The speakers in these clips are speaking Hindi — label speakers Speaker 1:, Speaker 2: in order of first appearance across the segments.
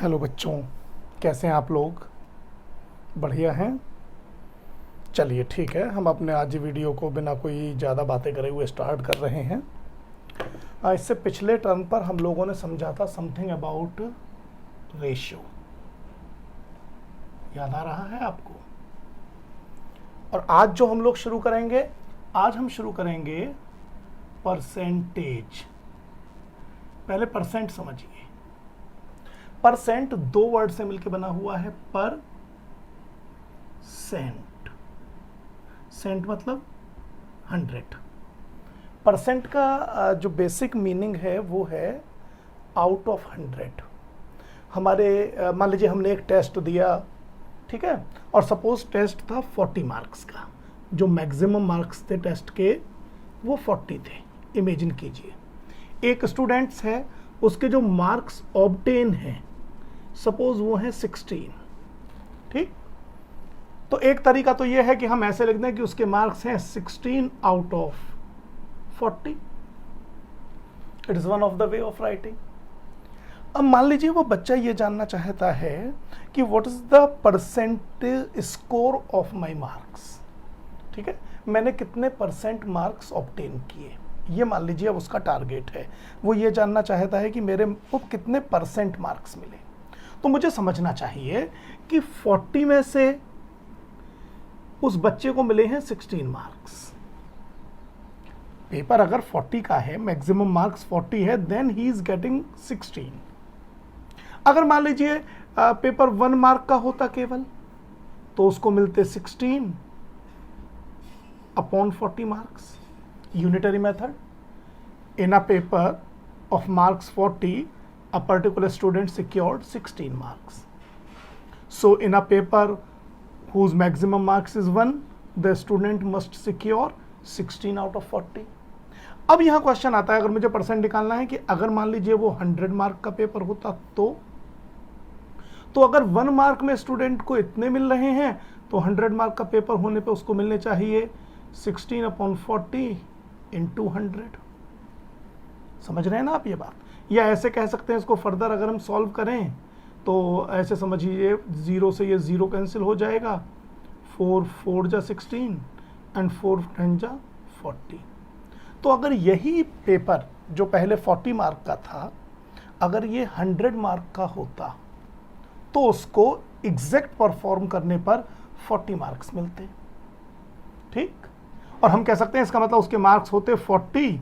Speaker 1: हेलो बच्चों, कैसे हैं आप लोग? बढ़िया हैं। चलिए ठीक है, हम अपने आज वीडियो को बिना कोई ज़्यादा बातें करे हुए स्टार्ट कर रहे हैं। इससे पिछले टर्म पर हम लोगों ने समझा था समथिंग अबाउट रेशियो। याद आ रहा है आपको? और आज जो हम लोग शुरू करेंगे, आज हम शुरू करेंगे परसेंटेज। पहले परसेंट समझिए। परसेंट दो वर्ड से मिलकर बना हुआ है। पर सेंट, सेंट मतलब 100। परसेंट का जो बेसिक मीनिंग है वो है आउट ऑफ 100। हमारे मान लीजिए हमने एक टेस्ट दिया, ठीक है, और सपोज टेस्ट था 40 मार्क्स का। जो मैक्सिमम मार्क्स थे टेस्ट के वो 40 थे। इमेजिन कीजिए एक स्टूडेंट्स है, उसके जो मार्क्स ऑब्टेन हैं सपोज वो है 16। ठीक, तो एक तरीका तो ये है कि हम ऐसे लिख दें कि उसके मार्क्स हैं 16 out of 40। It is one of the way of writing. अब मान लीजिए वो बच्चा ये जानना चाहता है कि what is the percentage score of my marks. ठीक है, मैंने कितने परसेंट मार्क्स ऑब्टेन किए, ये मान लीजिए अब उसका टारगेट है। वो ये जानना चाहता है कि मेरे को कितने परसेंट मार्क्स मिले। तो मुझे समझना चाहिए कि 40 में से उस बच्चे को मिले हैं 16 मार्क्स। पेपर अगर 40 का है, मैक्सिमम मार्क्स 40 है, देन ही इज गेटिंग 16। अगर मान लीजिए पेपर 1 मार्क का होता केवल, तो उसको मिलते 16 upon 40 marks. Unitary method. In a paper of marks 40, a particular student secured 16 marks. So in a paper whose maximum marks is 1, the student must secure 16 out of 40. अब यहाँ क्वेश्चन आता है, अगर मुझे परसेंट निकालना है कि अगर मान लीजिए वो 100 मार्क का पेपर होता तो अगर 1 मार्क में स्टूडेंट को इतने मिल रहे हैं तो 100 मार्क का पेपर होने पे उसको मिलने चाहिए 16 अपॉन 40 इंटू 100। समझ रहे हैं ना आप ये बात? या ऐसे कह सकते हैं इसको फर्दर अगर हम सॉल्व करें तो ऐसे समझिए, 0 से ये 0 कैंसिल हो जाएगा, 4 4 जा 16 एंड 4 10 जा 40। तो अगर यही पेपर जो पहले 40 मार्क का था, अगर ये 100 मार्क का होता तो उसको एग्जैक्ट परफॉर्म करने पर 40 मार्क्स मिलते। ठीक, और हम कह सकते हैं इसका मतलब उसके मार्क्स होते 40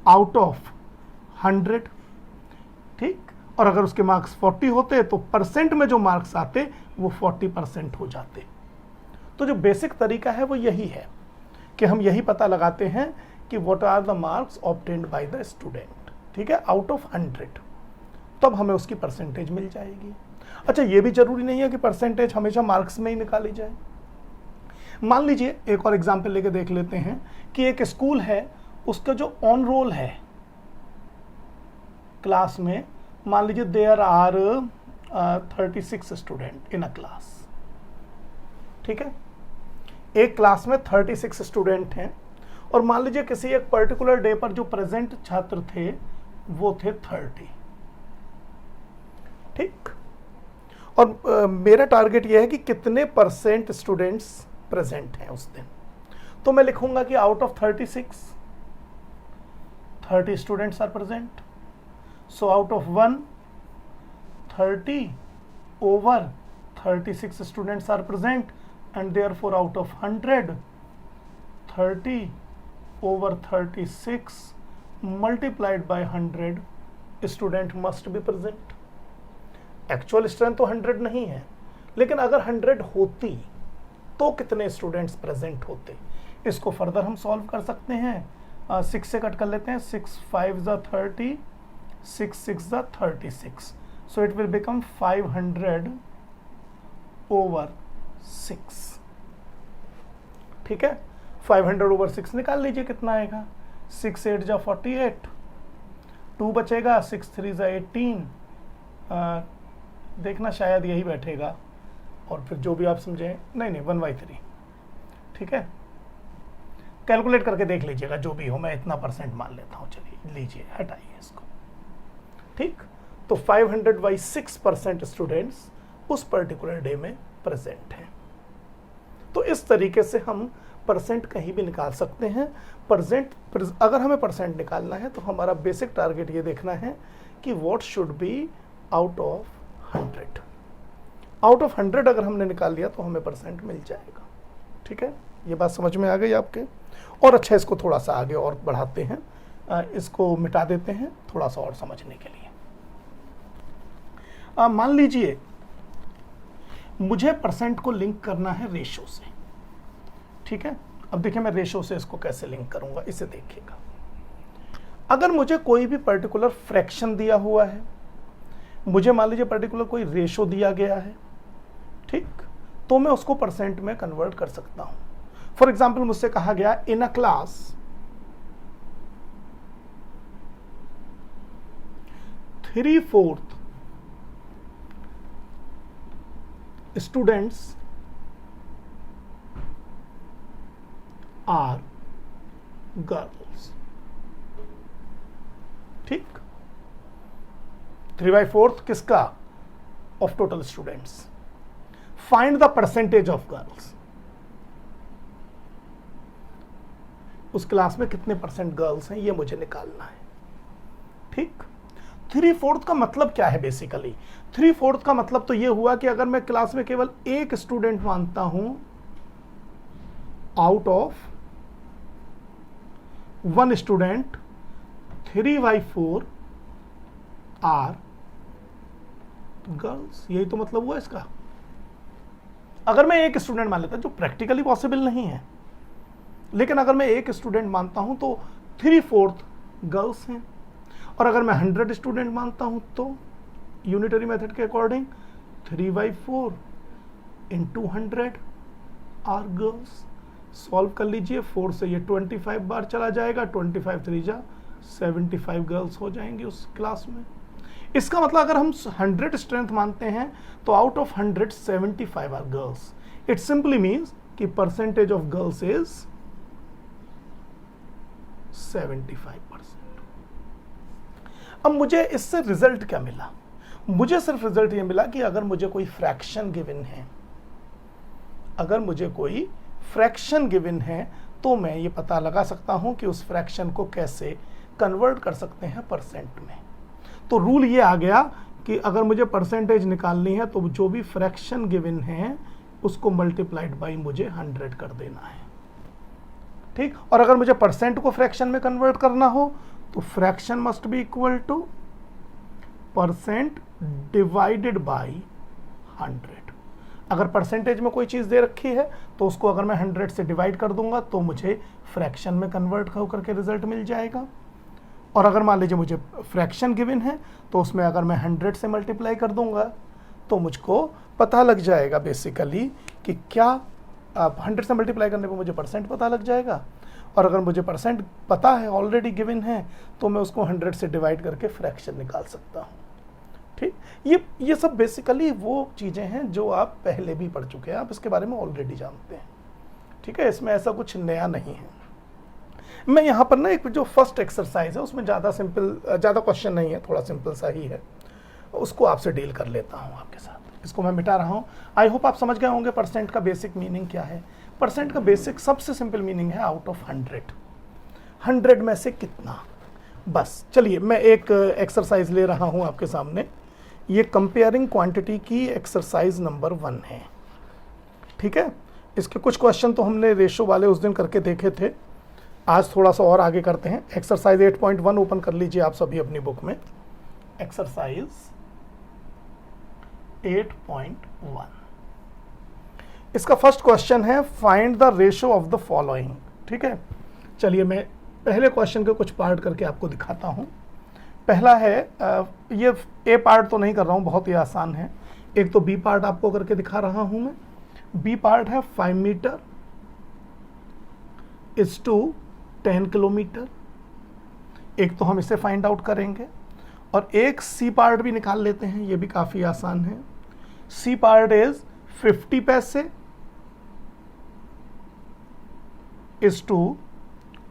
Speaker 1: आउट ऑफ 100। ठीक, और अगर उसके मार्क्स 40 होते तो परसेंट में जो मार्क्स आते वो 40% हो जाते। तो जो बेसिक तरीका है वो यही है कि हम यही पता लगाते हैं कि what are the marks obtained by the student. ठीक है, आउट ऑफ 100, तब हमें उसकी परसेंटेज मिल जाएगी। अच्छा, ये भी जरूरी नहीं है कि परसेंटेज हमेशा मार्क्स में ही निकाली जाए। मान लीजिए एक और एग्जाम्पल लेके देख लेते हैं कि एक स्कूल है, उसका जो ऑन रोल है क्लास में, मान लीजिए there are 36 student in a class. ठीक है, एक क्लास में 36 स्टूडेंट हैं और मान लीजिए किसी एक पर्टिकुलर डे पर जो प्रेजेंट छात्र थे वो थे 30। ठीक, और मेरा टारगेट यह है कि कितने परसेंट स्टूडेंट्स प्रेजेंट हैं उस दिन। तो मैं लिखूंगा कि out of 36 30 students are present. So out of 1 30 over 36 students are present and therefore out of 100 30 over 36 multiplied by 100 student must be present. Actual strength तो 100 नहीं है, लेकिन अगर 100 होती तो कितने स्टूडेंट्स प्रेजेंट होते, इसको फर्दर हम सॉल्व कर सकते हैं। 6 से कट कर लेते हैं, 6 5 जा 30, 6 6 जा 36, so it will become 500 over 6। ठीक है, 500 ओवर 6 निकाल लीजिए कितना आएगा। 6 8 जा 48, 2 बचेगा, 6 3 जा 18। देखना शायद यही बैठेगा, और फिर जो भी आप समझें, नहीं 1/3। ठीक है, कैलकुलेट करके देख लीजिएगा, जो भी हो, मैं इतना परसेंट मान लेता हूँ। चलिए लीजिए, हटाइए इसको। ठीक, तो 500/6% स्टूडेंट्स उस पर्टिकुलर डे में प्रेजेंट हैं। तो इस तरीके से हम परसेंट कहीं भी निकाल सकते हैं। अगर हमें परसेंट निकालना है तो हमारा बेसिक टारगेट ये देखना है कि what should be out of 100। Out of 100 अगर हमने निकाल लिया तो हमें परसेंट मिल जाएगा। ठीक है, ये बात समझ में आ गई आपके? और अच्छा, इसको थोड़ा सा आगे और बढ़ाते हैं, इसको मिटा देते हैं थोड़ा सा और समझने के लिए। मान लीजिए मुझे परसेंट को लिंक करना है रेशो से। ठीक है, अब देखिए मैं रेशो से इसको कैसे लिंक करूंगा, इसे देखिएगा। अगर मुझे कोई भी पर्टिकुलर फ्रैक्शन दिया हुआ है, मुझे मान लीजिए पर्टिकुलर कोई रेशो दिया गया है, ठीक, तो मैं उसको परसेंट में कन्वर्ट कर सकता हूं। फॉर एग्जाम्पल मुझसे कहा गया in a class 3/4 students are girls. ठीक, 3/4 किसका? Of total students. Find the percentage of girls. उस क्लास में कितने परसेंट गर्ल्स हैं ये मुझे निकालना है। ठीक, 3/4 का मतलब क्या है? बेसिकली 3/4 का मतलब तो ये हुआ कि अगर मैं क्लास में केवल एक स्टूडेंट मानता हूं out of 1 student, 3/4 are girls. यही तो मतलब हुआ इसका। अगर मैं एक स्टूडेंट मान लेता, जो प्रैक्टिकली पॉसिबल नहीं है, लेकिन अगर मैं एक स्टूडेंट मानता हूं तो 3/4 गर्ल्स हैं। और अगर मैं 100 स्टूडेंट मानता हूं तो यूनिटरी मेथड के according 3/4 into 100 are girls. Solve कर लीजिए, 4 से ये 25 बार चला जाएगा, 25 3 जा 75 गर्ल्स हो जाएंगी उस क्लास में। इसका मतलब अगर हम 100 स्ट्रेंथ मानते हैं तो out of 100 75 are girls. It simply means कि परसेंटेज ऑफ गर्ल्स इज 75%। अब मुझे इससे रिजल्ट क्या मिला? मुझे सिर्फ रिजल्ट ये मिला कि अगर मुझे कोई फ्रैक्शन गिवन है, अगर मुझे कोई फ्रैक्शन गिवन है तो मैं ये पता लगा सकता हूं कि उस फ्रैक्शन को कैसे कन्वर्ट कर सकते हैं परसेंट में। तो रूल ये आ गया कि अगर मुझे परसेंटेज निकालनी है तो जो भी फ्रैक्शन गिवन है उसको मल्टीप्लाइड बाई मुझे 100 कर देना है। ठीक, और अगर मुझे परसेंट को फ्रैक्शन में कन्वर्ट करना हो तो fraction must be equal two percent divided by 100। अगर परसेंटेज में कोई चीज दे रखी है तो उसको अगर मैं 100 से डिवाइड कर दूंगा तो मुझे फ्रैक्शन में कन्वर्ट होकर के रिजल्ट मिल जाएगा। और अगर मान लीजिए मुझे फ्रैक्शन गिवन है तो उसमें अगर मैं 100 से मल्टीप्लाई कर दूंगा तो मुझको पता लग जाएगा बेसिकली कि क्या 100 से मल्टीप्लाई करने पर मुझे परसेंट पता लग जाएगा। और अगर मुझे परसेंट पता है, ऑलरेडी गिवन है, तो मैं उसको 100 से डिवाइड करके फ्रैक्शन निकाल सकता हूँ। ठीक, ये सब बेसिकली वो चीज़ें हैं जो आप पहले भी पढ़ चुके हैं, आप इसके बारे में ऑलरेडी जानते हैं। ठीक है, इसमें ऐसा कुछ नया नहीं है। मैं यहाँ पर ना एक जो फर्स्ट एक्सरसाइज है उसमें ज़्यादा क्वेश्चन नहीं है, थोड़ा सिंपल सा ही है, उसको आपसे डील कर लेता हूँ आपके साथ। इसको मैं मिटा रहा हूँ। आई होप आप समझ गए होंगे परसेंट का बेसिक मीनिंग क्या है। परसेंट का बेसिक सबसे सिंपल मीनिंग है आउट ऑफ 100। 100 में से कितना, बस। चलिए मैं एक एक्सरसाइज ले रहा हूँ आपके सामने। ये कंपेयरिंग क्वांटिटी की एक्सरसाइज नंबर 1 है। ठीक है, इसके कुछ क्वेश्चन तो हमने रेशो वाले उस दिन करके देखे थे, आज थोड़ा सा और आगे करते हैं। एक्सरसाइज 8.1 ओपन कर लीजिए आप सभी अपनी बुक में। एक्सरसाइज 8.1, इसका फर्स्ट क्वेश्चन है find the ratio of the following. ठीक है, चलिए मैं पहले क्वेश्चन के कुछ पार्ट करके आपको दिखाता हूं। पहला है, ये ए पार्ट तो नहीं कर रहा हूं, बहुत ही आसान है। एक तो बी पार्ट आपको करके दिखा रहा हूं मैं। बी पार्ट है 5 मीटर इज टू 10 किलोमीटर। एक तो हम इसे फाइंड आउट करेंगे, और एक सी पार्ट भी निकाल लेते हैं, ये भी काफी आसान है। सी पार्ट इज 50 पैसे इज टू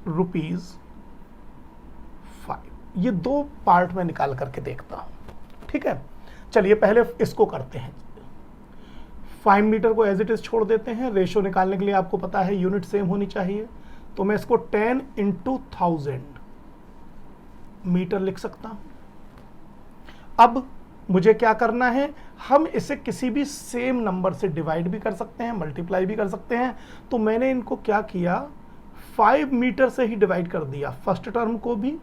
Speaker 1: ₹5। ये दो पार्ट में निकाल करके देखता हूं। ठीक है, चलिए पहले इसको करते हैं। 5 मीटर को एज इट इज छोड़ देते हैं। रेशो निकालने के लिए आपको पता है यूनिट सेम होनी चाहिए, तो मैं इसको 10 × 1000 मीटर लिख सकता हूं। अब मुझे क्या करना है, हम इसे किसी भी सेम नंबर से डिवाइड भी कर सकते हैं, मल्टीप्लाई भी कर सकते हैं। तो मैंने इनको क्या किया, 5 मीटर से ही डिवाइड कर दिया, फर्स्ट टर्म को भी,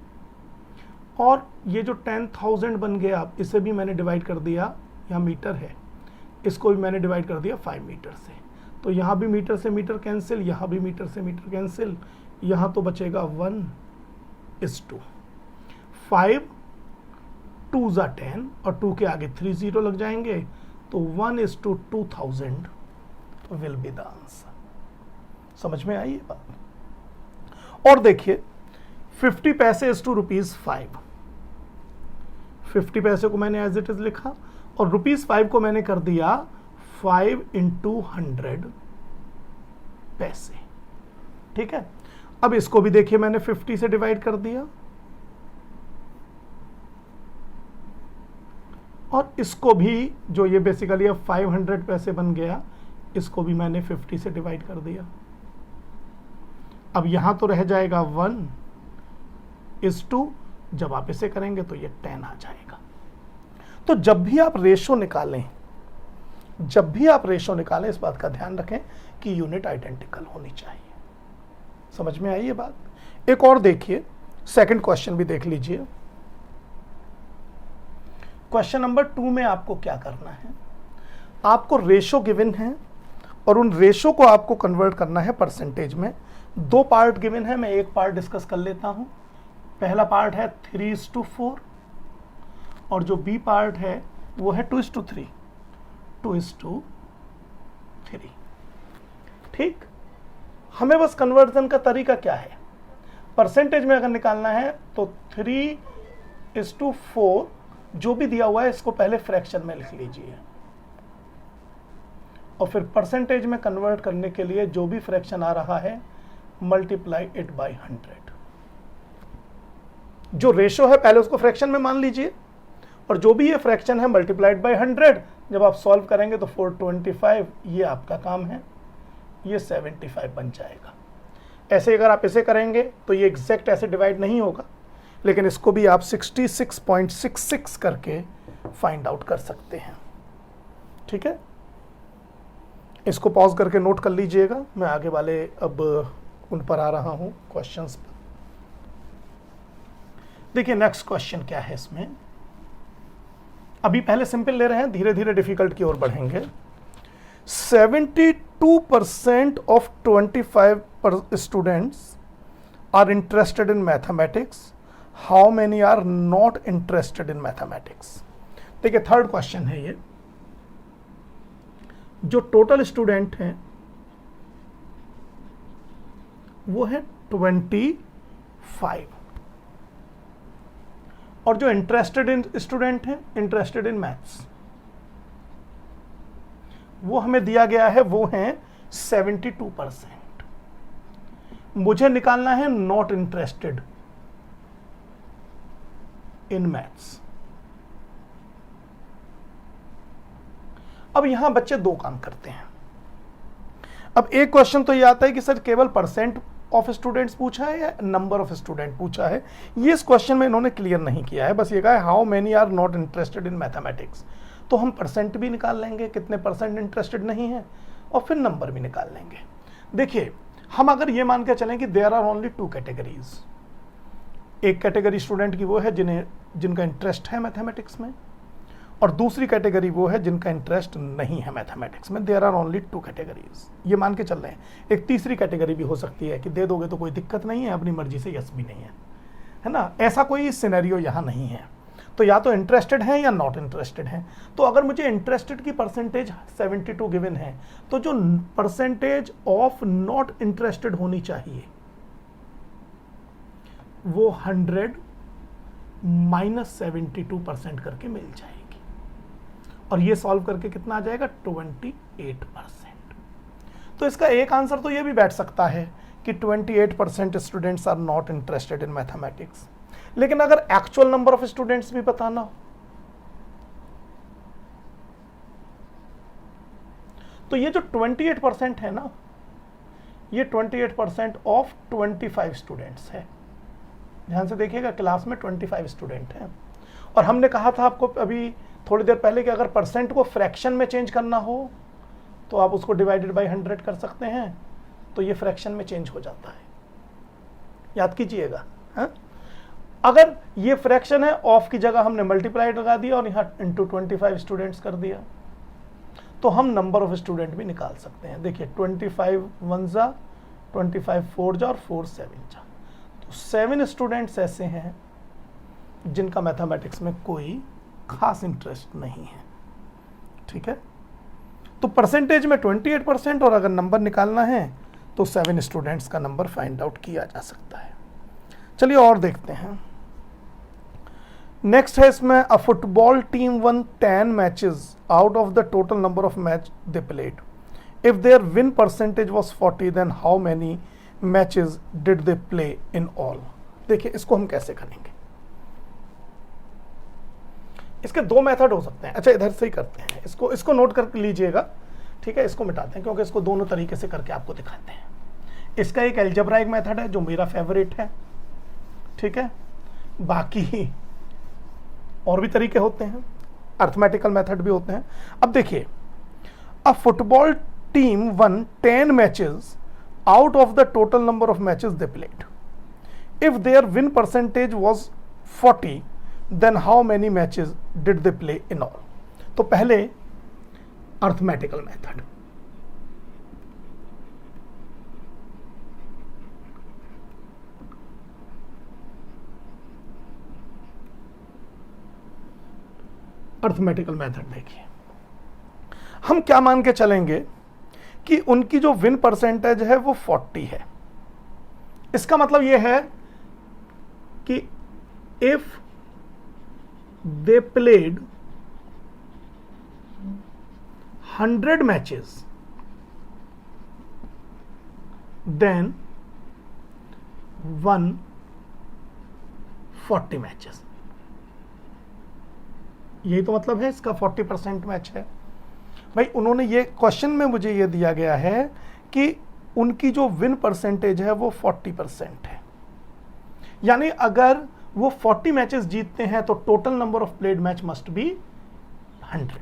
Speaker 1: और ये जो 10,000 बन गया इसे भी मैंने डिवाइड कर दिया, यहाँ मीटर है, इसको भी मैंने डिवाइड कर दिया 5 मीटर से। तो यहाँ भी मीटर से मीटर कैंसिल, यहाँ भी मीटर से मीटर कैंसिल, यहाँ तो बचेगा 1:2। 5 2 × 10 और 2 के आगे 3 0 लग जाएंगे, तो 1:2000 विल बी द आंसर। समझ में आई ये बात? और देखिए 50 पैसे इज टू ₹5। 50 पैसे को मैंने एज इट इज लिखा और ₹5 को मैंने कर दिया 5 × 100 पैसे। ठीक है, अब इसको भी देखिए मैंने 50 से डिवाइड कर दिया और इसको भी, जो ये बेसिकली अब 500 पैसे बन गया, इसको भी मैंने 50 से डिवाइड कर दिया। अब यहां तो रह जाएगा 1:2, जब आप इसे करेंगे तो ये 10 आ जाएगा। तो जब भी आप रेशो निकालें, इस बात का ध्यान रखें कि यूनिट आइडेंटिकल होनी चाहिए। समझ में आई ये बात? एक और देखिए, सेकंड क्वेश्चन भी देख लीजिए। क्वेश्चन नंबर 2 में आपको क्या करना है, आपको रेशो गिवन है और उन रेशो को आपको कन्वर्ट करना है परसेंटेज में। 2 पार्ट गिवन है, मैं एक पार्ट डिस्कस कर लेता हूं। पहला पार्ट है 3:4 और जो बी पार्ट है वो है 2:3। 2:3। ठीक, हमें बस कन्वर्जन का तरीका क्या है, परसेंटेज में अगर निकालना है तो 3:4 जो भी दिया हुआ है इसको पहले फ्रैक्शन में लिख लीजिए और फिर परसेंटेज में कन्वर्ट करने के लिए जो भी फ्रैक्शन आ रहा है मल्टीप्लाई इट बाय 100। जो रेशो है पहले उसको फ्रैक्शन में मान लीजिए और जो भी ये फ्रैक्शन है मल्टीप्लाइड बाय 100। जब आप सॉल्व करेंगे तो 425 ये आपका काम है, ये 75 बन जाएगा। ऐसे अगर आप इसे करेंगे तो ये एग्जैक्ट ऐसे डिवाइड नहीं होगा, लेकिन इसको भी आप 66.66 करके फाइंड आउट कर सकते हैं। ठीक है, इसको पॉज करके नोट कर लीजिएगा, मैं आगे वाले अब उन पर आ रहा हूं क्वेश्चंस पर। देखिए नेक्स्ट क्वेश्चन क्या है इसमें, अभी पहले सिंपल ले रहे हैं, धीरे धीरे डिफिकल्ट की ओर बढ़ेंगे। 72% of 25 students are interested in mathematics, how many are not interested in mathematics. देखिए थर्ड क्वेश्चन है ये, जो टोटल स्टूडेंट हैं वो है 25 और जो इंटरेस्टेड इन स्टूडेंट हैं, इंटरेस्टेड इन मैथ्स, वो हमें दिया गया है, वो हैं 72%। मुझे निकालना है नॉट इंटरेस्टेड इन मैथ्स। अब यहां बच्चे 2 काम करते हैं। अब एक क्वेश्चन तो ये आता है कि सर केवल परसेंट ऑफ स्टूडेंट्स पूछा है या नंबर ऑफ स्टूडेंट पूछा है, ये इस क्वेश्चन में इन्होंने क्लियर नहीं किया है, बस ये कहा है how many are not interested in mathematics. तो हम परसेंट भी निकाल लेंगे, कितने परसेंट इंटरेस्टेड नहीं है, और फिर नंबर भी निकाल लेंगे। देखिए हम अगर ये मान के चलें कि देयर आर ओनली 2 कैटेगरीज, एक कैटेगरी स्टूडेंट की वो है जिनका इंटरेस्ट है मैथमेटिक्स में, और दूसरी कैटेगरी वो है जिनका इंटरेस्ट नहीं है मैथमेटिक्स में। देयर आर ओनली 2 कैटेगरीज, ये मान के चल रहे हैं। एक तीसरी कैटेगरी भी हो सकती है कि दे दोगे तो कोई दिक्कत नहीं है, अपनी मर्जी से यस भी नहीं है ना, ऐसा कोई सिनेरियो यहाँ नहीं है। तो या तो इंटरेस्टेड हैं या नॉट इंटरेस्टेड हैं। तो अगर मुझे इंटरेस्टेड की परसेंटेज 72 गिवन है, तो जो परसेंटेज ऑफ नॉट इंटरेस्टेड होनी चाहिए वो 100 - 72% करके मिल जाएगी, और ये सॉल्व करके कितना आ जाएगा 28%। तो इसका एक आंसर तो ये भी बैठ सकता है कि 28% students are not interested in mathematics. लेकिन अगर एक्चुअल नंबर ऑफ स्टूडेंट्स भी बताना हो तो ये जो 28% है ना, ये 28% ऑफ 25 स्टूडेंट्स है। ध्यान से देखिएगा, क्लास में 25 स्टूडेंट हैं। और हमने कहा था आपको अभी थोड़ी देर पहले कि अगर परसेंट को फ्रैक्शन में चेंज करना हो तो आप उसको डिवाइडेड बाय 100 कर सकते हैं, तो ये फ्रैक्शन में चेंज हो जाता है, याद कीजिएगा। हाँ, अगर ये फ्रैक्शन है, ऑफ की जगह हमने मल्टीप्लाई लगा दिया और यहाँ इंटू 25 स्टूडेंट्स कर दिया, तो हम नंबर ऑफ स्टूडेंट भी निकाल सकते हैं। देखिए 25 1 जा, 25 4 जा और 4 7 जा, तो 7 स्टूडेंट्स ऐसे हैं जिनका मैथमेटिक्स में कोई खास इंटरेस्ट नहीं है। ठीक है, तो परसेंटेज में 28% और अगर नंबर निकालना है तो 7 स्टूडेंट्स का नंबर फाइंड आउट किया जा सकता है। चलिए और देखते हैं। नेक्स्ट है इसमें, a football team won 10 matches out of the total number of match they played. If their win percentage was 40 then how many matches did they play in all. देखिए इसको हम कैसे करेंगे, इसके दो मेथड हो सकते हैं। अच्छा इधर से ही करते हैं, इसको नोट कर लीजिएगा। ठीक है, इसको मिटाते हैं क्योंकि इसको दोनों तरीके से करके आपको दिखाते हैं। इसका एक एल्जेब्राइक मेथड है जो मेरा फेवरेट है। ठीक है, बाकी और भी तरीके होते हैं, अर्थमेटिकल मेथड भी होते हैं। अब देखिए, a football team won 10 matches out of the total number of matches they played. If their win percentage was 40 then how many matches did they play in all. तो पहले अर्थमेटिकल मेथड, अर्थमेटिकल मेथड देखिए, हम क्या मान के चलेंगे कि उनकी जो विन परसेंटेज है वो 40 है। इसका मतलब यह है कि if they played 100 matches then won 40 matches. यही तो मतलब है इसका, 40% मैच है भाई। उन्होंने ये क्वेश्चन में मुझे ये दिया गया है कि उनकी जो विन परसेंटेज है वो 40% है, यानी अगर वो 40 मैचेस जीतते हैं तो total number of played match must be 100।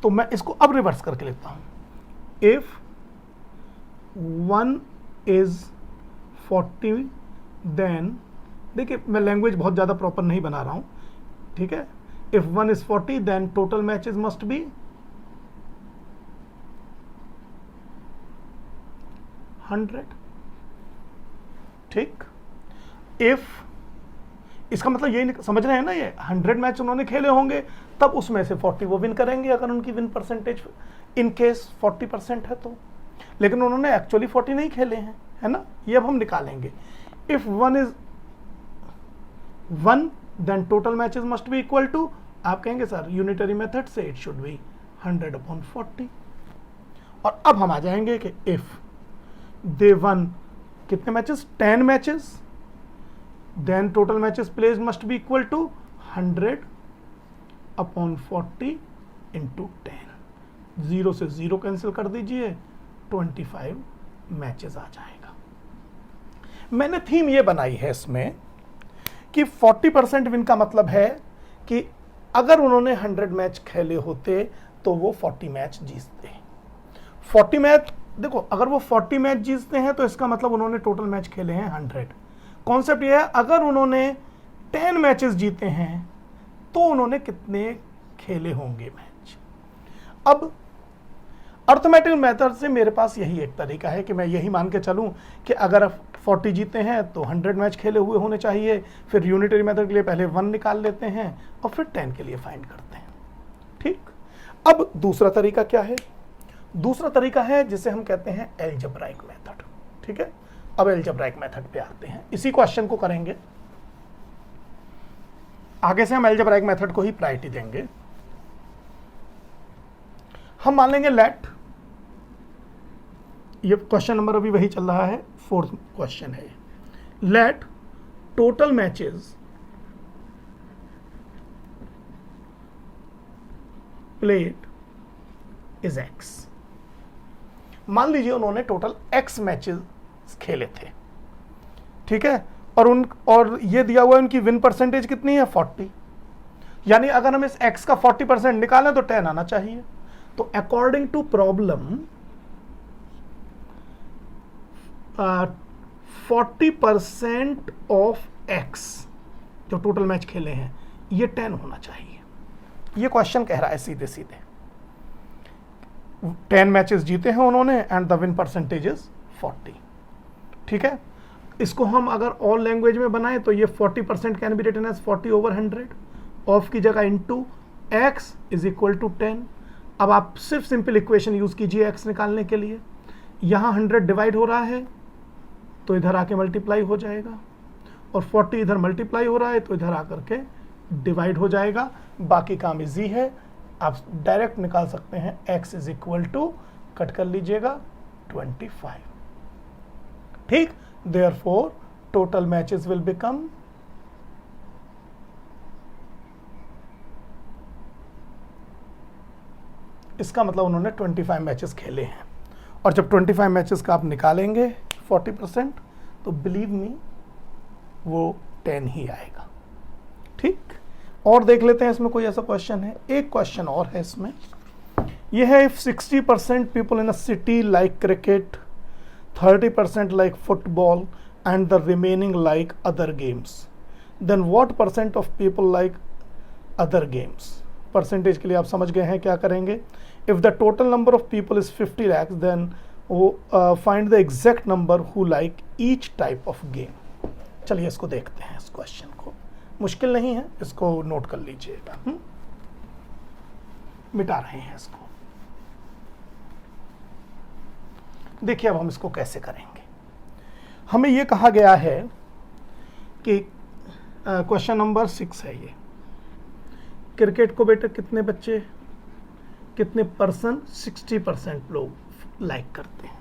Speaker 1: तो मैं इसको अब रिवर्स करके लिखता हूं। इफ 1 इज 40 देन, देखिए मैं लैंग्वेज बहुत ज्यादा प्रॉपर नहीं बना रहा हूं। ठीक है, if 1 is 40 then total matches must be 100। ठीक, इफ, इसका मतलब यही समझ रहे हैं ना, ये 100 मैच उन्होंने खेले होंगे तब उसमें से 40 वो विन करेंगे अगर उनकी विन परसेंटेज इन केस 40% है तो। लेकिन उन्होंने एक्चुअली 40 नहीं खेले हैं, है ना। ये अब हम निकालेंगे। If 1 is 1 then total matches must be equal to, आप कहेंगे सर यूनिटरी मेथड से इट शुड बी 100/40। और अब हम आ जाएंगे कि इफ दे वन कितने matches, 10 matches, then total matches played must be equal to 100/40 into 10। 0 से 0 कैंसिल कर दीजिए, 25 मैचेस आ जाएगा। मैंने थीम ये बनाई है इसमें कि 40% विन का मतलब है कि अगर उन्होंने 100 मैच खेले होते तो वो 40 मैच जीतते। 40 मैच, देखो अगर वो 40 मैच जीतते हैं तो इसका मतलब उन्होंने टोटल मैच खेले हैं 100। कॉन्सेप्ट ये है, अगर उन्होंने 10 मैचेस जीते हैं तो उन्होंने कितने खेले होंगे मैच। अब अर्थमेटिकल मेथड से मेरे पास यही एक तरीका है कि मैं यही मान के चलूं कि अगर 40 जीते हैं तो 100 मैच खेले हुए होने चाहिए। फिर यूनिटरी मेथड के लिए पहले 1 निकाल लेते हैं और फिर 10 के लिए फाइंड करते हैं। ठीक, अब दूसरा तरीका क्या है? दूसरा तरीका है जिसे हम कहते हैं एल्जेब्राइक मेथड। ठीक है, अब एल्जेब्राइक मेथड पे आते हैं, इसी क्वेश्चन को करेंगे। आगे से हम एल्जेब्राइक मेथड को ही प्रायोरिटी देंगे। हम मान लेंगे लेट, ये क्वेश्चन नंबर अभी वही चल रहा है, 4th क्वेश्चन है। Let total matches played is x। मान लीजिए उन्होंने टोटल x मैचेस खेले थे, ठीक है, और ये दिया हुआ है उनकी विन परसेंटेज कितनी है 40, यानी अगर हम इस x का 40% निकालें तो 10 आना चाहिए। तो according to problem 40% of x जो टोटल मैच खेले हैं ये 10 होना चाहिए। ये क्वेश्चन कह रहा है सीधे सीधे 10 मैचेस जीते हैं उन्होंने and the win percentage is 40, ठीक है। इसको हम अगर ऑल लैंग्वेज में बनाएं तो ये 40% can be written as 40/100 of की जगह into x is equal to 10। अब आप सिर्फ सिंपल इक्वेशन यूज कीजिए x निकालने के लिए, यहां 100 डिवाइड हो रहा है तो इधर आके मल्टीप्लाई हो जाएगा, और 40 इधर मल्टीप्लाई हो रहा है तो इधर आकर के डिवाइड हो जाएगा। बाकी काम इजी है, आप डायरेक्ट निकाल सकते हैं x is equal to, cut कर लीजिएगा 25, ठीक। Therefore total matches will become इसका मतलब उन्होंने 25 मैचेस खेले हैं, और जब 25 मैचेस का आप निकालेंगे 40% तो बिलीव मी वो 10 ही आएगा, ठीक। और देख लेते हैं इसमें कोई ऐसा क्वेश्चन है। एक क्वेश्चन और है इसमें, यह है if 60% people in a city like cricket, 30% like football and the remaining like other games, then what percent of people like other games. Percentage के लिए आप समझ गए हैं क्या करेंगे। If the total number of people is 50 lakhs then find the exact number who like each type of game. चलिए इसको देखते हैं, इस क्वेश्चन को, मुश्किल नहीं है, इसको नोट कर लीजिएगा। मिटा रहे हैं इसको। देखिए अब हम इसको कैसे करेंगे। हमें ये कहा गया है कि क्वेश्चन नंबर 6 है ये, क्रिकेट को बेटा कितने बच्चे, कितने पर्सन, 60% लोग लाइक करते हैं,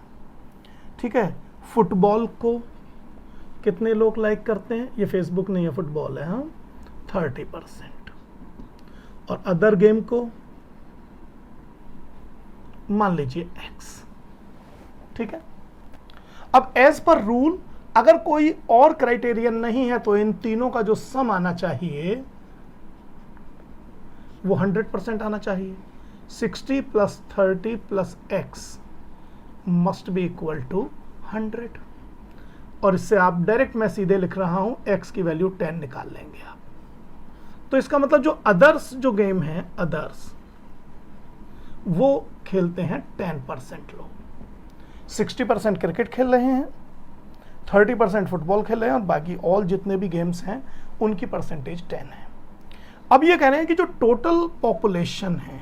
Speaker 1: ठीक है। फुटबॉल को कितने लोग लाइक करते हैं, ये फेसबुक नहीं है, फुटबॉल है, हाँ, 30%। और अदर गेम को मान लीजिए x, ठीक है। अब एज पर रूल अगर कोई और क्राइटेरियन नहीं है तो इन तीनों का जो सम आना चाहिए वो 100% आना चाहिए। 60 + 30 + x must be equal to 100, और इससे आप डायरेक्ट, मैं सीधे लिख रहा हूं, x की वैल्यू 10 निकाल लेंगे आप। तो इसका मतलब जो अदर्स जो गेम है, अदर्स वो खेलते हैं 10% लोग। 60% क्रिकेट खेल रहे हैं, 30% फुटबॉल खेल रहे हैं, और बाकी ऑल जितने भी गेम्स हैं उनकी परसेंटेज 10 है। अब ये कह रहे हैं कि जो टोटल पॉपुलेशन है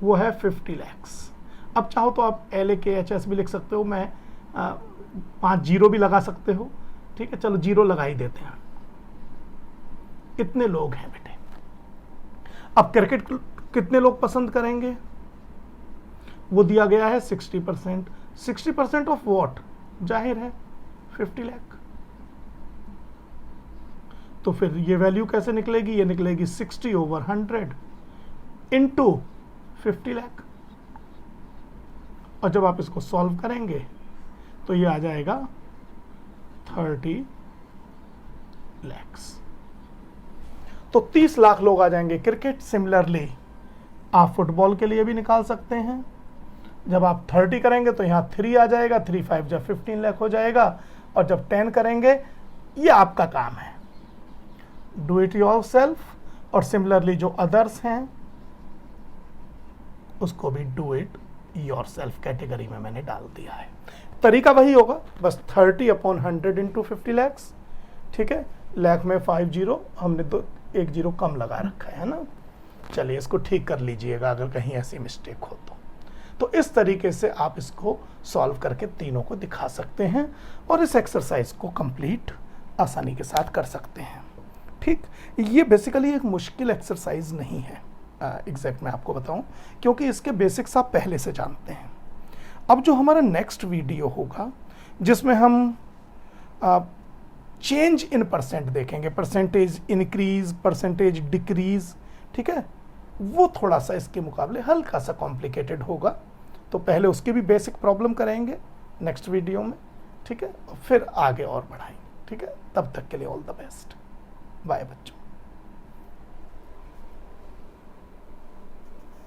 Speaker 1: वो है 50 lakhs। अब चाहो तो आप LAKHS भी लिख सकते हो, मैं 5 जीरो भी लगा सकते हो, ठीक है। चलो जीरो लगा ही देते हैं। इतने लोग हैं बेटे। अब क्रिकेट कितने लोग पसंद करेंगे, वो दिया गया है 60%। 60% ऑफ व्हाट, जाहिर है 50 लाख। तो फिर ये वैल्यू कैसे निकलेगी, ये निकलेगी 60/100 इंटू 50 लाख। और जब आप इसको सॉल्व करेंगे तो ये आ जाएगा 30 lakhs। तो 30 लाख लोग आ जाएंगे क्रिकेट। सिमिलरली आप फुटबॉल के लिए भी निकाल सकते हैं। जब आप 30 करेंगे तो यहाँ 3 आ जाएगा, 3 5 जब 15 लाख हो जाएगा, और जब 10 करेंगे, ये आपका काम है, डू इट योरसेल्फ। और सिमिलरली जो अदर्स हैं उसको भी डू इट योरसेल्फ कैटेगरी में मैंने डाल दिया है। तरीका वही होगा, बस 30/100 इंटू 50 lakhs, ठीक है। लाख में 5 जीरो, हमने 1 जीरो कम लगा रखा है ना। चलिए इसको ठीक कर लीजिएगा अगर कहीं ऐसी मिस्टेक हो तो इस तरीके से आप इसको सॉल्व करके तीनों को दिखा सकते हैं और इस एक्सरसाइज को कंप्लीट आसानी के साथ कर सकते हैं, ठीक। ये बेसिकली एक मुश्किल एक्सरसाइज नहीं है, एग्जैक्ट मैं आपको बताऊं, क्योंकि इसके बेसिक्स आप पहले से जानते हैं। अब जो हमारा नेक्स्ट वीडियो होगा जिसमें हम चेंज इन परसेंट देखेंगे, परसेंटेज इंक्रीज, परसेंटेज डिक्रीज, ठीक है। वो थोड़ा सा इसके मुकाबले हल्का सा कॉम्प्लिकेटेड होगा, तो पहले उसकी भी बेसिक प्रॉब्लम करेंगे नेक्स्ट वीडियो में, ठीक है, फिर आगे और बढ़ाएंगे, ठीक है। तब तक के लिए ऑल द बेस्ट, बाय बच्चों।